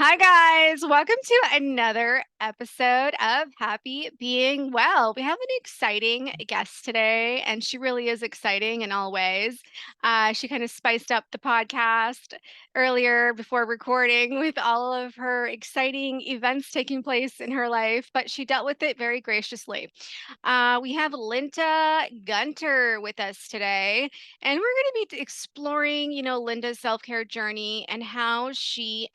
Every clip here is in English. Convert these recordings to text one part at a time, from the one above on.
Hi, guys. Welcome to another episode of Happy Being Well. We have an exciting guest today, and she really is exciting in all ways. She kind of spiced up the podcast earlier before recording with all of her exciting events taking place in her life, but she dealt with it very graciously. We have Linda Gunter with us today, and we're going to be exploring, Linda's self care journey and how she's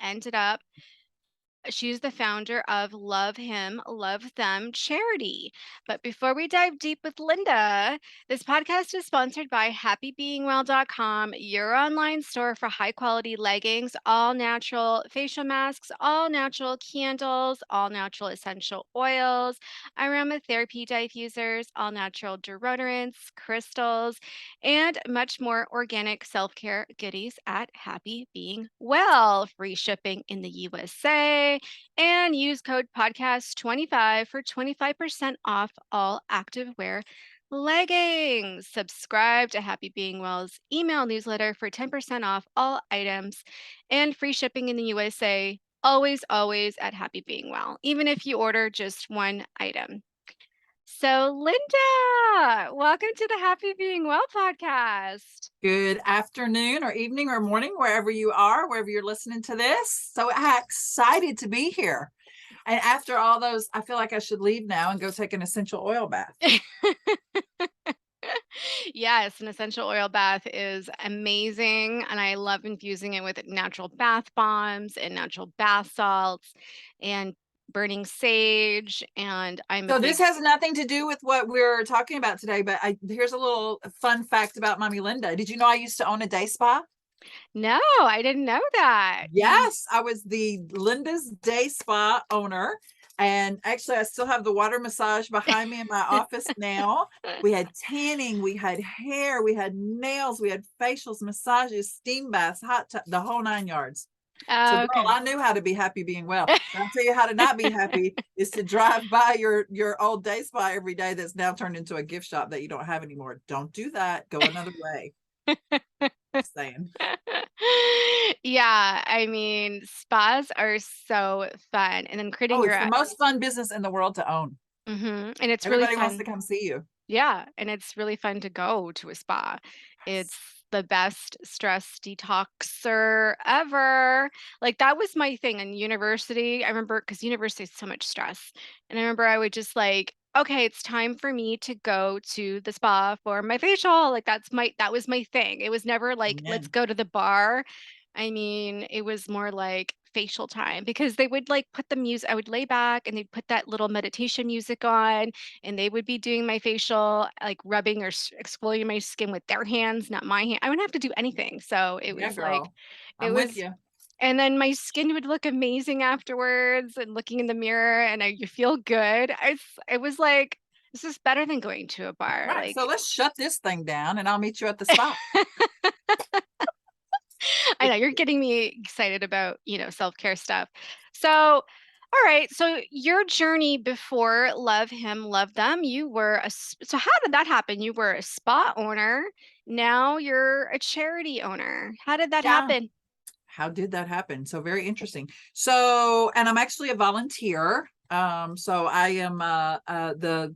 the founder of Love Him, Love Them charity. But before we dive deep with Linda, this podcast is sponsored by happybeingwell.com, your online store for high quality leggings, all natural facial masks, all natural candles, all natural essential oils, aromatherapy diffusers, all natural deodorants, crystals, and much more organic self care goodies at Happy Being Well. Free shipping in the USA and use code podcast25 for 25% off all activewear leggings. Subscribe to Happy Being Well's email newsletter for 10% off all items and free shipping in the USA. Always at Happy Being Well, even if you order just one item. So, Linda, welcome to the Happy Being Well podcast. Good afternoon or evening or morning, wherever you are, wherever you're listening to this. So excited to be here. And after all those, I feel like I should leave now and go take an essential oil bath. Yes, an essential oil bath is amazing. And I love infusing it with natural bath bombs and natural bath salts and burning sage. And I'm a So this big, has nothing to do with what we're talking about today, but here's a little fun fact about Mommy Linda. Did you know I used to own a day spa? no, I didn't know that. Yes, I was the Linda's Day Spa owner. And actually, I still have the water massage behind me in my office now. We had tanning, we had hair, we had nails, we had facials, massages, steam baths, the whole 9 yards. So, girl, Okay. I knew how to be happy being well. But I'll tell you how to not be happy is to drive by your old day spa every day that's now turned into a gift shop that you don't have anymore. Don't do that. Go another way. Just saying. Yeah, I mean, spas are so fun. And then creating Oh, your it's the most fun business in the world to own. and it's really Everybody wants fun. to come see you. Yeah, and it's really fun to go to a spa. It's the best stress detoxer ever. Like that was my thing in university. I remember because university is so much stress. And I remember I would just like, okay, it's time for me to go to the spa for my facial. Like that was my thing. It was never like, let's Amen. go to the bar. I mean, it was more like facial time because they would like put the music, I would lay back and they'd put that little meditation music on and they would be doing my facial, like rubbing or exfoliating my skin with their hands, not my hand. I wouldn't have to do anything. So it Yeah, was like, girl. it I'm with was, you. and then my skin would look amazing afterwards and looking in the mirror and you feel good. It was like, this is better than going to a bar. Right. So Like, let's shut this thing down and I'll meet you at the spa. I know you're getting me excited about, self care stuff. So, all right. So your journey before Love Him, Love Them, so how did that happen? You were a spa owner. Now you're a charity owner. How did that Yeah. happen? How did that happen? So very interesting. So, and I'm actually a volunteer. So I am the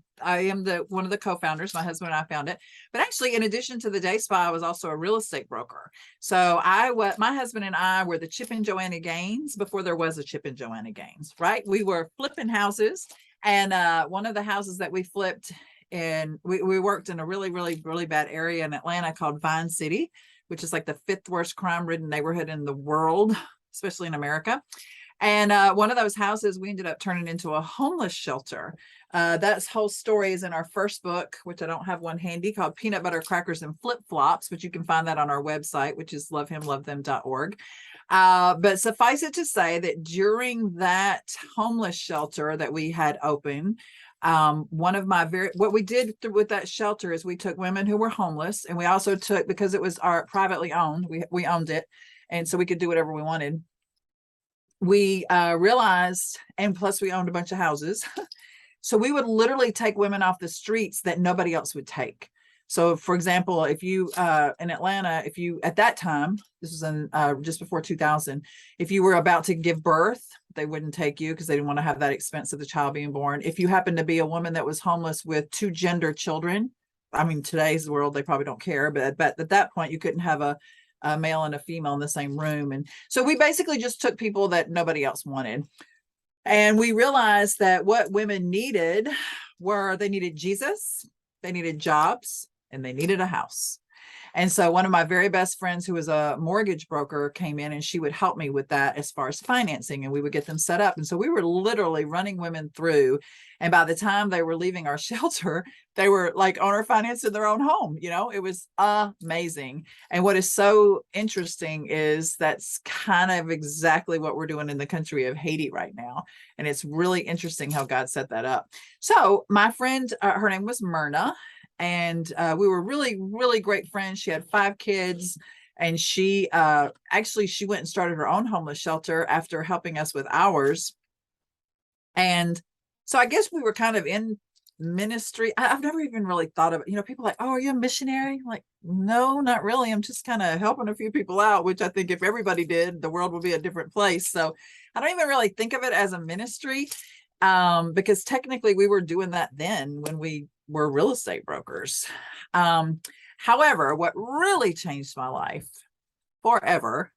one of the co-founders. My husband and I found it. But actually, in addition to the day spa, I was also a real estate broker. So my husband and I were the Chip and Joanna Gaines before there was a Chip and Joanna Gaines, right? We were flipping houses, and one of the houses that we flipped, and we worked in a really bad area in Atlanta called Vine City, which is like the fifth worst crime-ridden neighborhood in the world, especially in America. And one of those houses we ended up turning into a homeless shelter. That whole story is in our first book, which I don't have one handy, called Peanut Butter Crackers and Flip Flops, but you can find that on our website, which is lovehimlovethem.org. But suffice it to say that during that homeless shelter that we had open, what we did with that shelter is we took women who were homeless, and we also took, because it was our privately owned, we owned it, and so we could do whatever we wanted. We realized, and plus we owned a bunch of houses, so we would literally take women off the streets that nobody else would take. So for example, if you in Atlanta, if you at that time, this was in just before 2000, if you were about to give birth, they wouldn't take you because they didn't want to have that expense of the child being born. If you happen to be a woman that was homeless with two gender children, I mean, today's world, they probably don't care, but at that point, you couldn't have a male and a female in the same room. And so we basically just took people that nobody else wanted. And we realized that what women needed they needed Jesus, they needed jobs, and they needed a house. And so one of my very best friends who was a mortgage broker came in and she would help me with that as far as financing, and we would get them set up. And so we were literally running women through. And by the time they were leaving our shelter, they were like owner finance in their own home. It was amazing. And what is so interesting is that's kind of exactly what we're doing in the country of Haiti right now. And it's really interesting how God set that up. So my friend, her name was Myrna, and we were really, really great friends. She had 5 kids, and she she went and started her own homeless shelter after helping us with ours. And so I guess we were kind of in ministry. I've never even really thought of it. People are like, oh, are you a missionary? I'm like, no, not really. I'm just kind of helping a few people out, which I think if everybody did, the world would be a different place. So I don't even really think of it as a ministry, because technically we were doing that then when we were real estate brokers. However, what really changed my life forever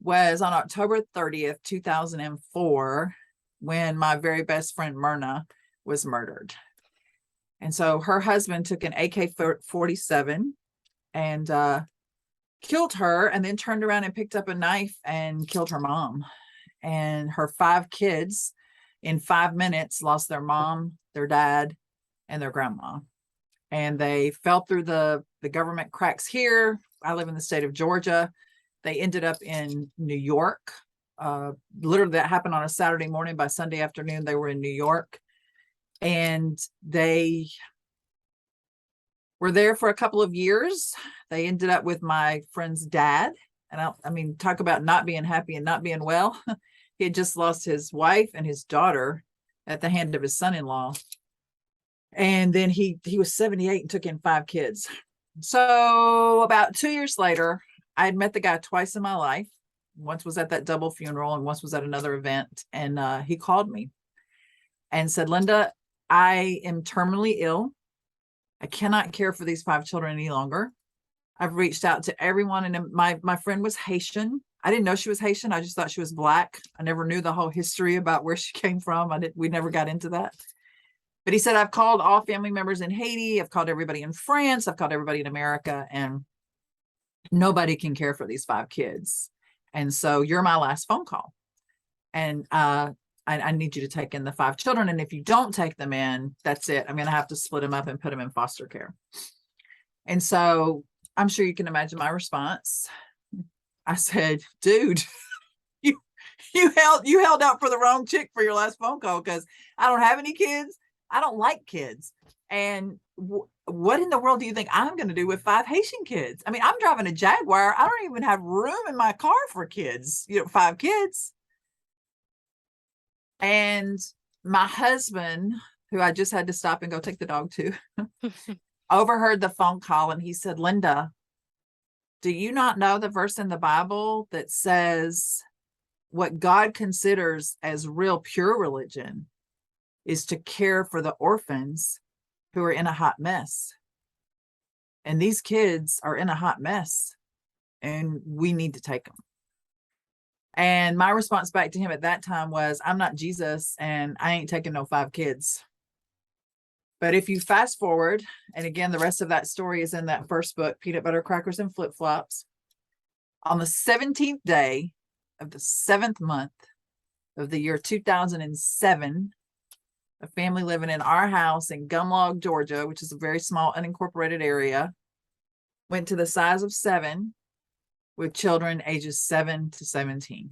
was on October 30th, 2004, when my very best friend Myrna was murdered. And so her husband took an AK-47 and killed her, and then turned around and picked up a knife and killed her mom. And her 5 kids in 5 minutes lost their mom, their dad, and their grandma. And they fell through the government cracks here. I live in the state of Georgia. They ended up in New York. Literally, that happened on a Saturday morning. By Sunday afternoon, they were in New York. And they were there for a couple of years. They ended up with my friend's dad. And I mean, talk about not being happy and not being well. He had just lost his wife and his daughter at the hand of his son-in-law. And then he was 78 and took in 5 kids. So about 2 years later, I had met the guy twice in my life. Once was at that double funeral and once was at another event. And he called me and said, Linda, I am terminally ill. I cannot care for these 5 children any longer. I've reached out to everyone. And my friend was Haitian. I didn't know she was Haitian. I just thought she was Black. I never knew the whole history about where she came from. We never got into that. But he said, I've called all family members in Haiti. I've called everybody in France. I've called everybody in America, and nobody can care for these 5 kids. And so you're my last phone call. And I need you to take in the 5 children. And if you don't take them in, that's it. I'm going to have to split them up and put them in foster care. And so I'm sure you can imagine my response. I said, dude, you held out for the wrong chick for your last phone call, because I don't have any kids. I don't like kids. And what in the world do you think I'm going to do with 5 Haitian kids? I mean, I'm driving a Jaguar. I don't even have room in my car for kids, 5 kids. And my husband, who I just had to stop and go take the dog to, overheard the phone call, and he said, Linda, do you not know the verse in the Bible that says what God considers as real pure religion is to care for the orphans who are in a hot mess? And these kids are in a hot mess, and we need to take them. And my response back to him at that time was, I'm not Jesus, and I ain't taking no 5 kids. But if you fast forward, and again, the rest of that story is in that first book, Peanut Butter Crackers and Flip Flops. On the 17th day of the 7th month of the year 2007, a family living in our house in Gumlog, Georgia, which is a very small unincorporated area, went to the size of 7 with children ages 7 to 17.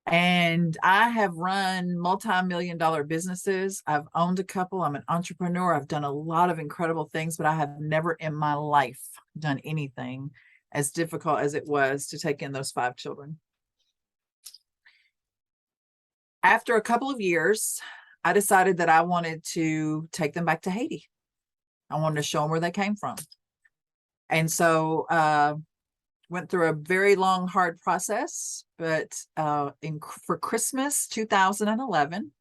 And I have run multi-million-dollar businesses. I've owned a couple. I'm an entrepreneur. I've done a lot of incredible things, but I have never in my life done anything as difficult as it was to take in those 5 children. After a couple of years, I decided that I wanted to take them back to Haiti. I wanted to show them where they came from. And so went through a very long, hard process. But for Christmas 2011,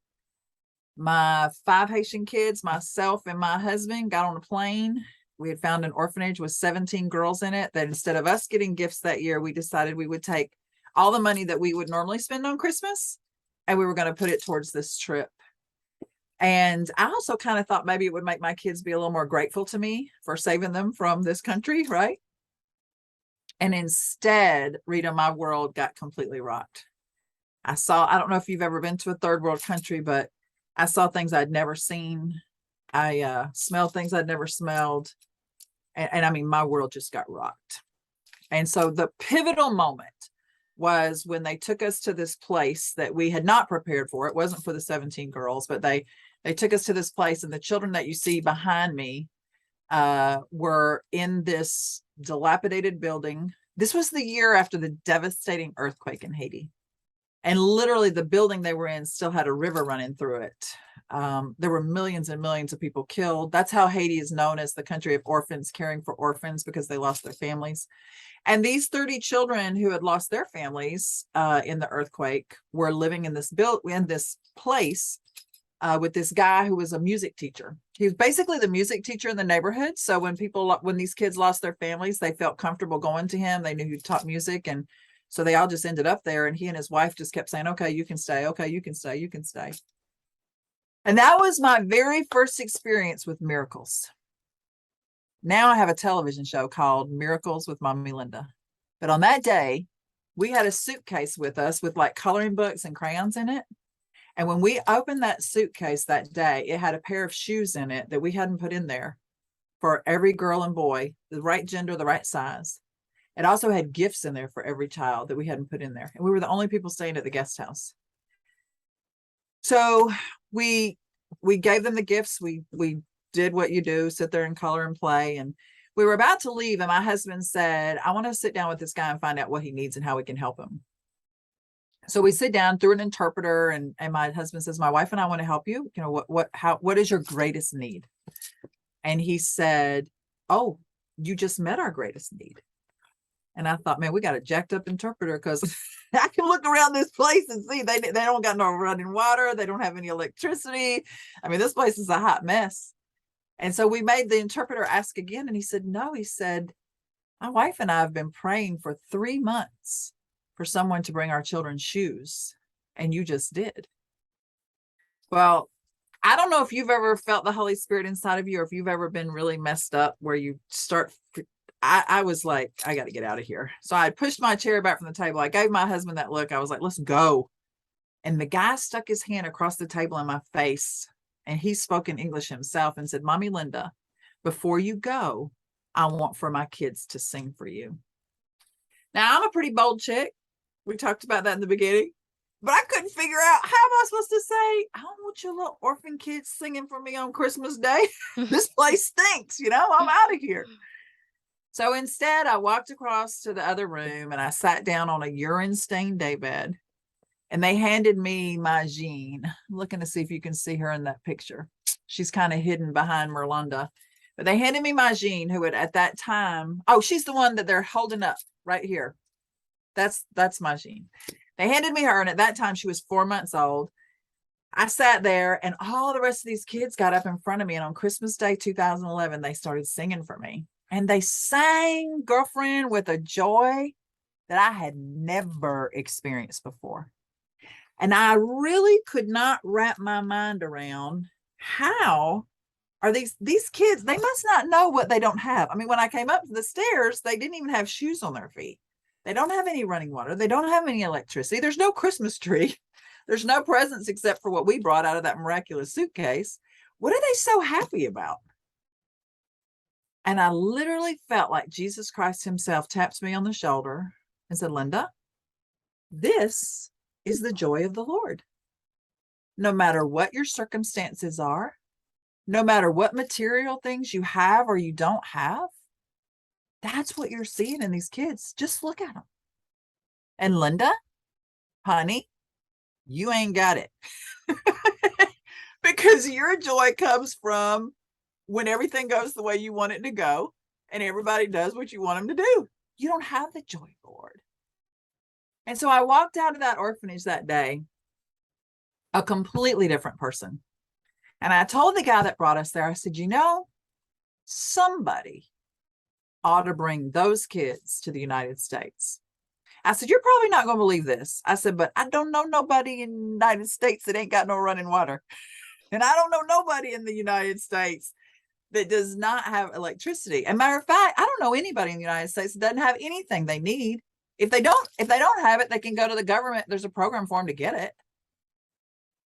my 5 Haitian kids, myself and my husband got on a plane. We had found an orphanage with 17 girls in it, that instead of us getting gifts that year, we decided we would take all the money that we would normally spend on Christmas, and we were going to put it towards this trip. And I also kind of thought maybe it would make my kids be a little more grateful to me for saving them from this country, right? And instead, Rita, my world got completely rocked. I don't know if you've ever been to a third world country, but I saw things I'd never seen. I smelled things I'd never smelled. And I mean, my world just got rocked. And so the pivotal moment was when they took us to this place that we had not prepared for. It wasn't for the 17 girls, but they took us to this place, and the children that you see behind me were in this dilapidated building. This was the year after the devastating earthquake in Haiti. And literally the building they were in still had a river running through it. There were millions and millions of people killed. That's how Haiti is known as the country of orphans, caring for orphans, because they lost their families. And these 30 children who had lost their families in the earthquake were living in this place with this guy who was a music teacher. He was basically the music teacher in the neighborhood. So when these kids lost their families, they felt comfortable going to him. They knew he taught music, and so they all just ended up there, and he and his wife just kept saying, okay, you can stay. Okay, you can stay. You can stay. And that was my very first experience with miracles. Now I have a television show called Miracles with Mommy Linda. But on that day, we had a suitcase with us with like coloring books and crayons in it. And when we opened that suitcase that day, it had a pair of shoes in it that we hadn't put in there for every girl and boy, the right gender, the right size. It also had gifts in there for every child that we hadn't put in there. And we were the only people staying at the guest house. So we gave them the gifts. We did what you do, sit there and color and play. And we were about to leave, and my husband said, I want to sit down with this guy and find out what he needs and how we can help him. So we sit down through an interpreter, and my husband says, my wife and I want to help you. You know, what is your greatest need? And he said, oh, you just met our greatest need. And I thought, man, we got a jacked up interpreter, because I can look around this place and see they don't got no running water. They don't have any electricity. I mean, this place is a hot mess. And so we made the interpreter ask again. And he said, no, he said, my wife and I have been praying for 3 months for someone to bring our children shoes. And you just did. Well, I don't know if you've ever felt the Holy Spirit inside of you, or if you've ever been really messed up where you start. I was like, I got to get out of here. So I pushed my chair back from the table. I gave my husband that look. I was like, let's go. And the guy stuck his hand across the table in my face, and he spoke in English himself and said, Mommy Linda, before you go, I want for my kids to sing for you. Now, I'm a pretty bold chick. We talked about that in the beginning, but I couldn't figure out, how am I supposed to say, I don't want your little orphan kids singing for me on Christmas Day. This place stinks, I'm out of here. So instead, I walked across to the other room, and I sat down on a urine-stained daybed, and they handed me my Jean. I'm looking to see if you can see her in that picture. She's kind of hidden behind Merlanda. But they handed me my Jean, who had at that time, she's the one that they're holding up right here. That's my Jean. They handed me her, and at that time, she was 4 months old. I sat there, and all the rest of these kids got up in front of me, and on Christmas Day 2011, they started singing for me. And they sang, girlfriend, with a joy that I had never experienced before. And I really could not wrap my mind around, how are these kids, they must not know what they don't have. I mean, when I came up the stairs, they didn't even have shoes on their feet. They don't have any running water. They don't have any electricity. There's no Christmas tree. There's no presents except for what we brought out of that miraculous suitcase. What are they so happy about? And I literally felt like Jesus Christ himself tapped me on the shoulder and said, Linda, this is the joy of the Lord. No matter what your circumstances are, no matter what material things you have or you don't have, that's what you're seeing in these kids. Just look at them. And Linda, honey, you ain't got it. Because your joy comes from when everything goes the way you want it to go and everybody does what you want them to do. You don't have the joy board. And so I walked out of that orphanage that day a completely different person. And I told the guy that brought us there, I said, somebody ought to bring those kids to the United States. I said, you're probably not going to believe this. I said, but I don't know nobody in the United States that ain't got no running water. And I don't know nobody in the United States that does not have electricity. As a matter of fact, I don't know anybody in the United States that doesn't have anything they need. If they don't have it, they can go to the government. There's a program for them to get it.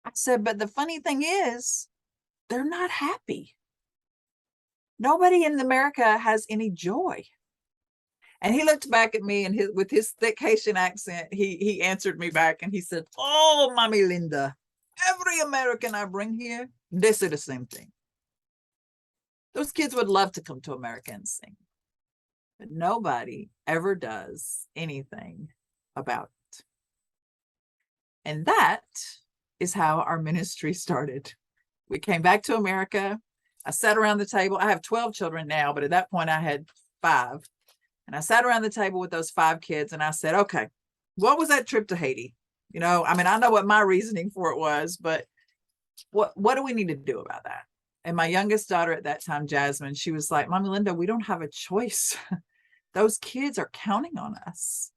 I said, but the funny thing is, they're not happy. Nobody in America has any joy. And he looked back at me and with his thick Haitian accent, he answered me back and he said, oh, Mommy Linda, every American I bring here, they say the same thing. Those kids would love to come to America and sing, but nobody ever does anything about it. And that is how our ministry started. We came back to America. I sat around the table. I have 12 children now, but at that point I had 5. And I sat around the table with those 5 kids and I said, okay, what was that trip to Haiti? I know what my reasoning for it was, but what do we need to do about that? And my youngest daughter at that time, Jasmine, she was like, Mommy Linda, we don't have a choice. Those kids are counting on us.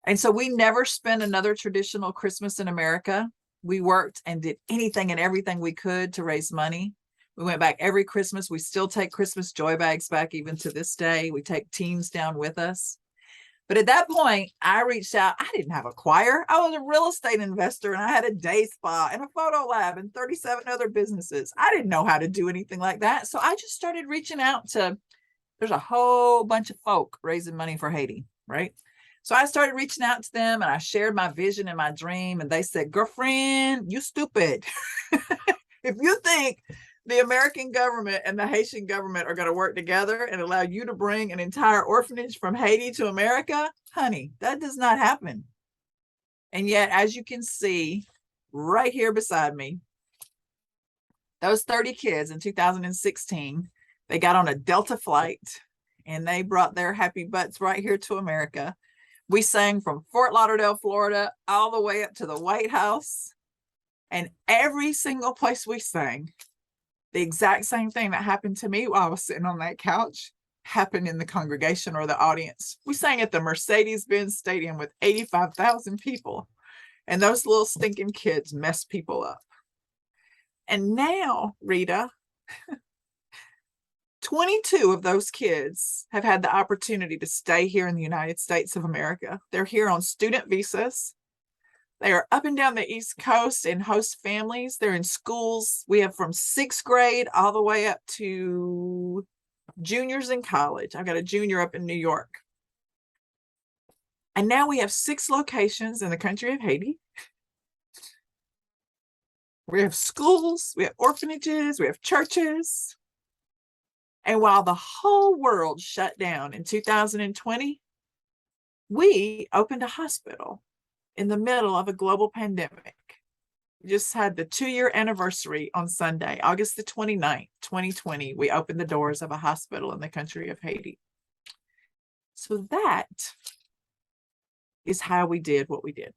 And so we never spent another traditional Christmas in America. We worked and did anything and everything we could to raise money. We went back every Christmas. We still take Christmas joy bags back even to this day. We take teams down with us. But at that point, I reached out. I didn't have a choir. I was a real estate investor and I had a day spa and a photo lab and 37 other businesses. I didn't know how to do anything like that. So I just started reaching out to, there's a whole bunch of folk raising money for Haiti, right? So I started reaching out to them and I shared my vision and my dream. And they said, girlfriend, you stupid. If you think the American government and the Haitian government are going to work together and allow you to bring an entire orphanage from Haiti to America, honey, that does not happen. And yet, as you can see right here beside me, those 30 kids in 2016, they got on a Delta flight and they brought their happy butts right here to America. We sang from Fort Lauderdale, Florida, all the way up to the White House. And every single place we sang, the exact same thing that happened to me while I was sitting on that couch happened in the congregation or the audience. We sang at the Mercedes-Benz Stadium with 85,000 people, and those little stinking kids messed people up. And now, Rita, 22 of those kids have had the opportunity to stay here in the United States of America. They're here on student visas. They are up and down the East Coast and host families. They're in schools. We have from 6th grade all the way up to juniors in college. I've got a junior up in New York. And now we have 6 locations in the country of Haiti. We have schools, we have orphanages, we have churches. And while the whole world shut down in 2020, we opened a hospital in the middle of a global pandemic. We just had the 2-year anniversary on Sunday, August the 29th, 2020. We opened the doors of a hospital in the country of Haiti. So that is how we did what we did.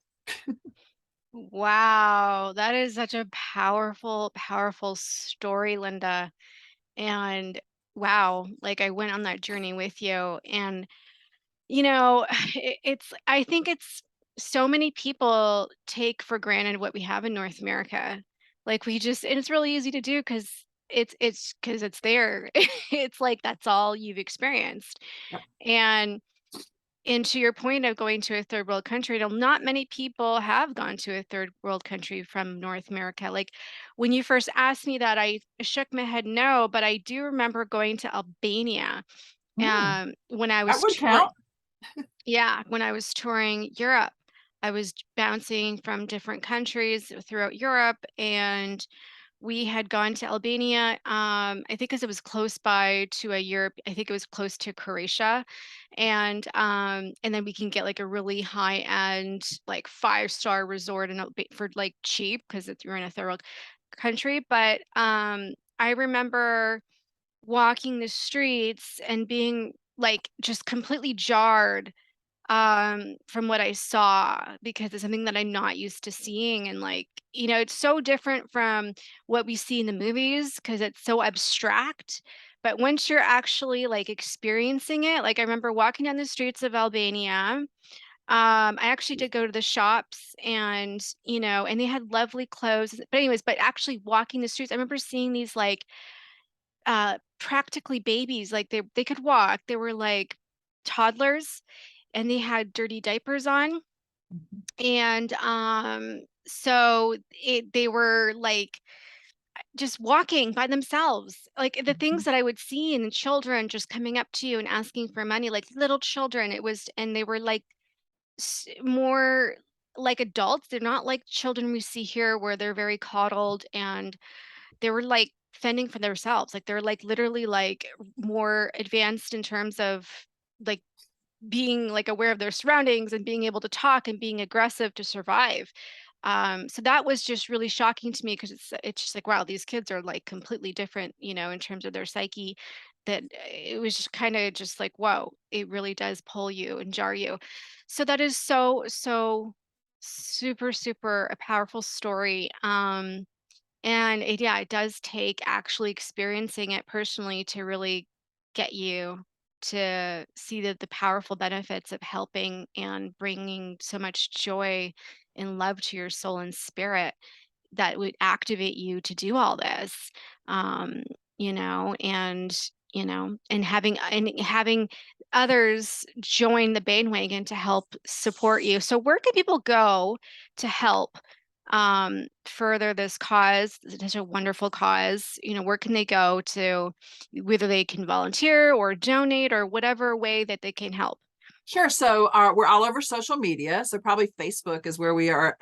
Wow, that is such a powerful, powerful story, Linda. And wow, like I went on that journey with you. And, you know, I think it's so many people take for granted what we have in North America. Like and it's really easy to do because it's there. It's like that's all you've experienced. Yep. And to your point of going to a third world country, not many people have gone to a third world country from North America. Like when you first asked me that, I shook my head no, but I do remember going to Albania when I That was would count. yeah, when I was touring Europe. I was bouncing from different countries throughout Europe, and we had gone to Albania, I think because it was close by to a Europe, I think it was close to Croatia. And then we can get like a really high-end, like 5-star resort and for like cheap because you're in a third world country. But I remember walking the streets and being like just completely jarred from what I saw because it's something that I'm not used to seeing. And like, it's so different from what we see in the movies because it's so abstract. But once you're actually like experiencing it, like I remember walking down the streets of Albania. I actually did go to the shops and, and they had lovely clothes. But anyways, but actually walking the streets, I remember seeing these like practically babies, like they could walk. They were like toddlers and they had dirty diapers on. Mhm. And so they were like just walking by themselves. Like the things Mhm. that I would see in children just coming up to you and asking for money, like little children. And they were like more like adults. They're not like children we see here where they're very coddled and they were like fending for themselves. Like they're like literally like more advanced in terms of like being like aware of their surroundings and being able to talk and being aggressive to survive. So that was just really shocking to me because it's just like wow, these kids are like completely different, in terms of their psyche. That it was just kind of just like whoa, it really does pull you and jar you. So that is so super super a powerful story. And yeah, it does take actually experiencing it personally to really get you to see the powerful benefits of helping and bringing so much joy and love to your soul and spirit that would activate you to do all this. Um, and and having others join the bandwagon to help support you. So where can people go to help further this cause? It's such a wonderful cause. Where can they go to whether they can volunteer or donate or whatever way that they can help? Sure. So we're all over social media. So probably Facebook is where we are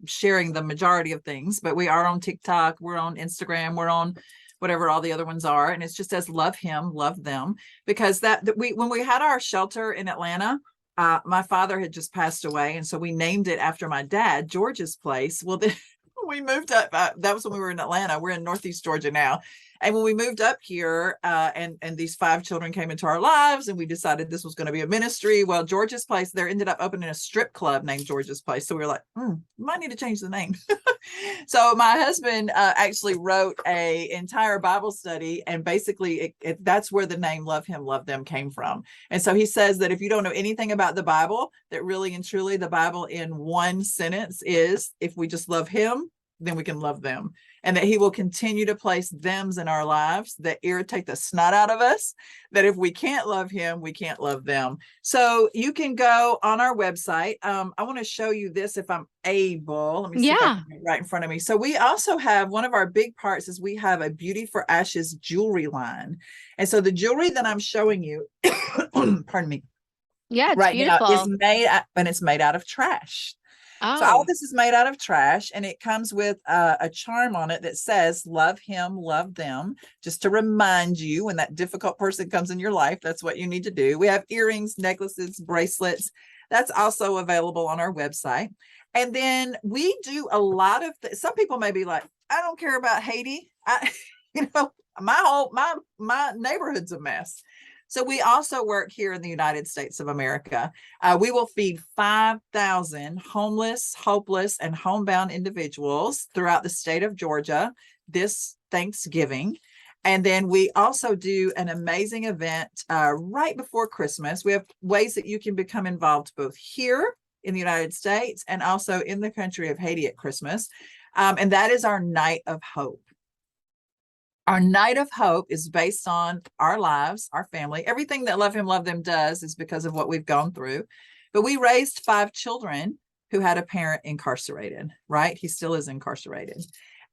sharing the majority of things, but we are on TikTok, we're on Instagram, we're on whatever all the other ones are. And it's just as love him, love them, because that we when we had our shelter in Atlanta, my father had just passed away. And so we named it after my dad, George's place. Well, then we moved up. That was when we were in Atlanta. We're in Northeast Georgia now. And when we moved up here, and these 5 children came into our lives, and we decided this was going to be a ministry. Well, George's Place, there ended up opening a strip club named George's Place. So we were like, we might need to change the name. So my husband actually wrote a entire Bible study, and basically that's where the name "Love Him, Love Them" came from. And so he says that if you don't know anything about the Bible, that really and truly the Bible in one sentence is, if we just love Him, then we can love them, and that He will continue to place thems in our lives that irritate the snot out of us, that if we can't love Him, we can't love them. So you can go on our website. I want to show you this if I'm able. Let me see if I can Yeah. get it right in front of me. So we also have, one of our big parts is we have a Beauty for Ashes jewelry line. And so the jewelry that I'm showing you, pardon me, Yeah, it's right now is beautiful. made, and it's made out of trash. So all Oh, this is made out of trash, and it comes with a charm on it that says "Love him, love them," just to remind you when that difficult person comes in your life. That's what you need to do. We have earrings, necklaces, bracelets. That's also available on our website. And then we do a lot of. Some people may be like, "I don't care about Haiti." You know, my neighborhood's a mess. So we also work here in the United States of America. We will feed 5,000 homeless, hopeless, and homebound individuals throughout the state of Georgia this Thanksgiving. And then we also do an amazing event right before Christmas. We have ways that you can become involved both here in the United States and also in the country of Haiti at Christmas. And that is our Night of Hope. Our Night of Hope is based on our lives, our family. Everything that Love Him, Love Them does is because of what we've gone through. But we raised 5 children who had a parent incarcerated, right? He still is incarcerated.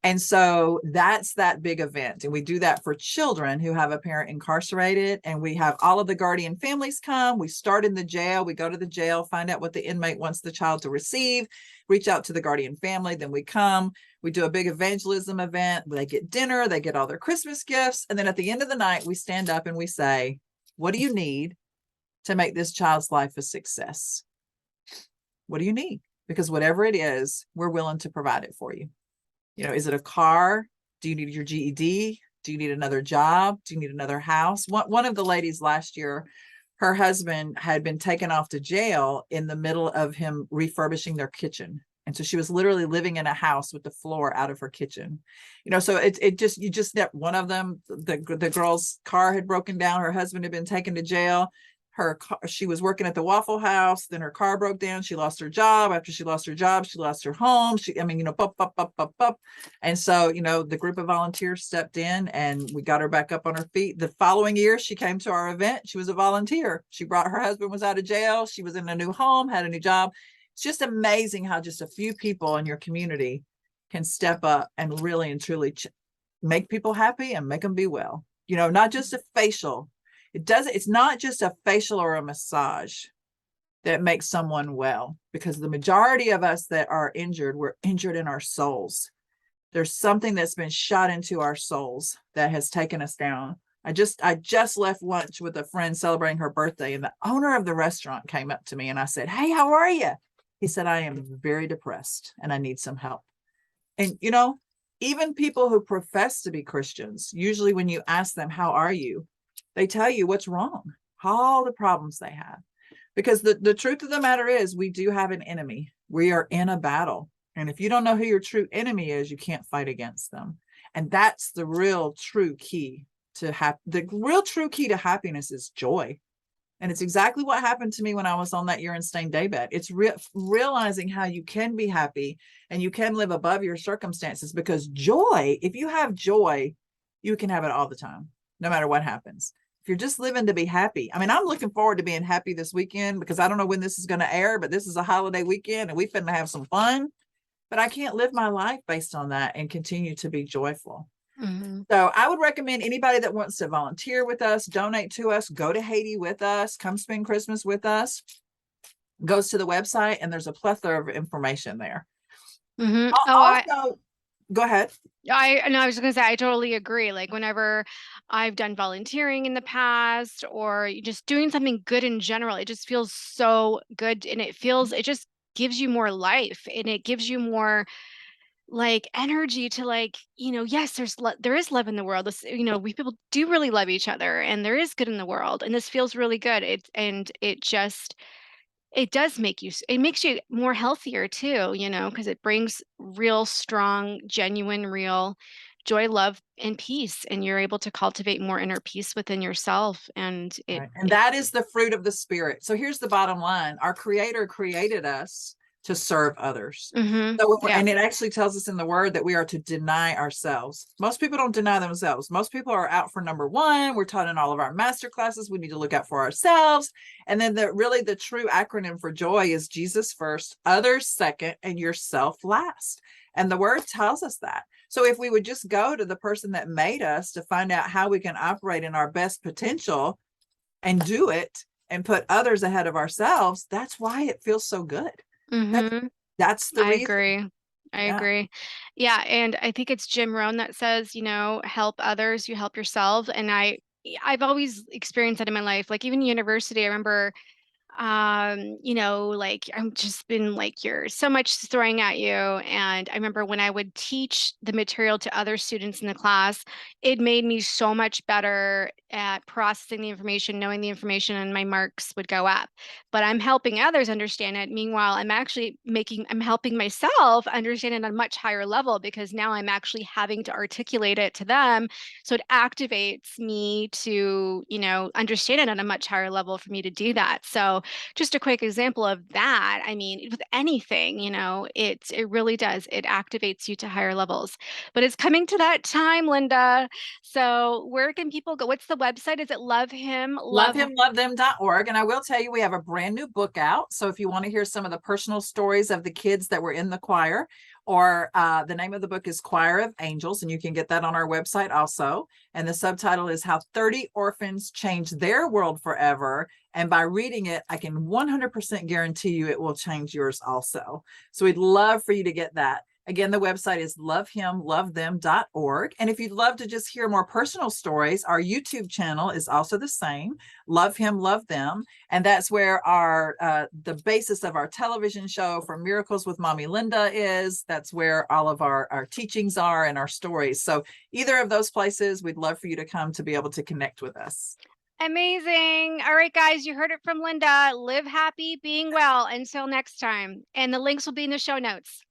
And so that's that big event. And we do that for children who have a parent incarcerated. And we have all of the guardian families come. We start in the jail. We go to the jail, find out what the inmate wants the child to receive, reach out to the guardian family. Then we come, we do a big evangelism event. They get dinner, they get all their Christmas gifts. And then at the end of the night, we stand up and we say, what do you need to make this child's life a success? What do you need? Because whatever it is, we're willing to provide it for you. Is it a car Do you need your GED? Do you need another job? Do you need another house? One of the ladies last year, her husband had been taken off to jail in the middle of him refurbishing their kitchen. And so she was literally living in a house with the floor out of her kitchen. So it just, you just, one of them, the girl's car had broken down. Her husband had been taken to jail. She was working at the Waffle House. Then her car broke down. She lost her job. After she lost her job, she lost her home. Pop. And so, the group of volunteers stepped in and we got her back up on her feet. The following year, she came to our event. She was a volunteer. She brought her husband was out of jail. She was in a new home, had a new job. It's just amazing how just a few people in your community can step up and really and truly make people happy and make them be well. Not just a facial. It's not just a facial or a massage that makes someone well, because the majority of us that are injured, we're injured in our souls. There's something that's been shot into our souls that has taken us down. I just left lunch with a friend celebrating her birthday, and the owner of the restaurant came up to me and I said, "Hey, how are you?" He said, "I am very depressed and I need some help." And, even people who profess to be Christians, usually when you ask them, "How are you?" they tell you what's wrong, all the problems they have. Because the truth of the matter is, we do have an enemy. We are in a battle. And if you don't know who your true enemy is, you can't fight against them. And that's the real true key to happiness is joy. And it's exactly what happened to me when I was on that urine-stained daybed. It's realizing how you can be happy and you can live above your circumstances, because joy, if you have joy, you can have it all the time, no matter what happens. If you're just living to be happy. I mean, I'm looking forward to being happy this weekend, because I don't know when this is going to air, but this is a holiday weekend and we finna have some fun. But I can't live my life based on that and continue to be joyful. Mm-hmm. So I would recommend anybody that wants to volunteer with us, donate to us, go to Haiti with us, come spend Christmas with us, goes to the website, and there's a plethora of information there. Mm-hmm. Go ahead. I was going to say, I totally agree. Like, whenever I've done volunteering in the past or just doing something good in general, it just feels so good. And it just gives you more life, and it gives you more like energy to, like, yes, there is love in the world. This, we people do really love each other, and there is good in the world, and this feels really good. It makes you more healthier too, because it brings real strong, genuine, real joy, love, and peace. And you're able to cultivate more inner peace within yourself. And that is the fruit of the Spirit. So here's the bottom line. Our Creator created us to serve others. Mm-hmm. And it actually tells us in the word that we are to deny ourselves. Most people don't deny themselves. Most people are out for number one. We're taught in all of our master classes, we need to look out for ourselves. And then the true acronym for joy is Jesus first, others second, and yourself last. And the word tells us that. So if we would just go to the person that made us to find out how we can operate in our best potential and do it and put others ahead of ourselves, that's why it feels so good. Mm-hmm. That's the reason. I agree. Yeah. And I think it's Jim Rohn that says, help others, you help yourself. And I've always experienced that in my life. Like, even university, I remember, like, I've just been like, you're so much throwing at you. And I remember when I would teach the material to other students in the class, it made me so much better at processing the information, knowing the information, and my marks would go up. But I'm helping others understand it. Meanwhile, I'm helping myself understand it on a much higher level, because now I'm actually having to articulate it to them. So it activates me to, understand it on a much higher level for me to do that. So just a quick example of that. I mean, with anything, it really does. It activates you to higher levels. But it's coming to that time, Linda. So where can people go? What's the website? Is it lovehimlovethem.org? And I will tell you, we have a brand new book out. So if you want to hear some of the personal stories of the kids that were in the choir, or the name of the book is Choir of Angels, and you can get that on our website also. And the subtitle is How 30 Orphans Changed Their World Forever. And by reading it, I can 100% guarantee you it will change yours also. So we'd love for you to get that. Again, the website is lovehimlovethem.org. And if you'd love to just hear more personal stories, our YouTube channel is also the same, Love Him, Love Them. And that's where our the basis of our television show for Miracles with Mommy Linda is. That's where all of our teachings are and our stories. So either of those places, we'd love for you to come to be able to connect with us. Amazing. All right, guys, you heard it from Linda. Live happy, being well. Until next time. And the links will be in the show notes.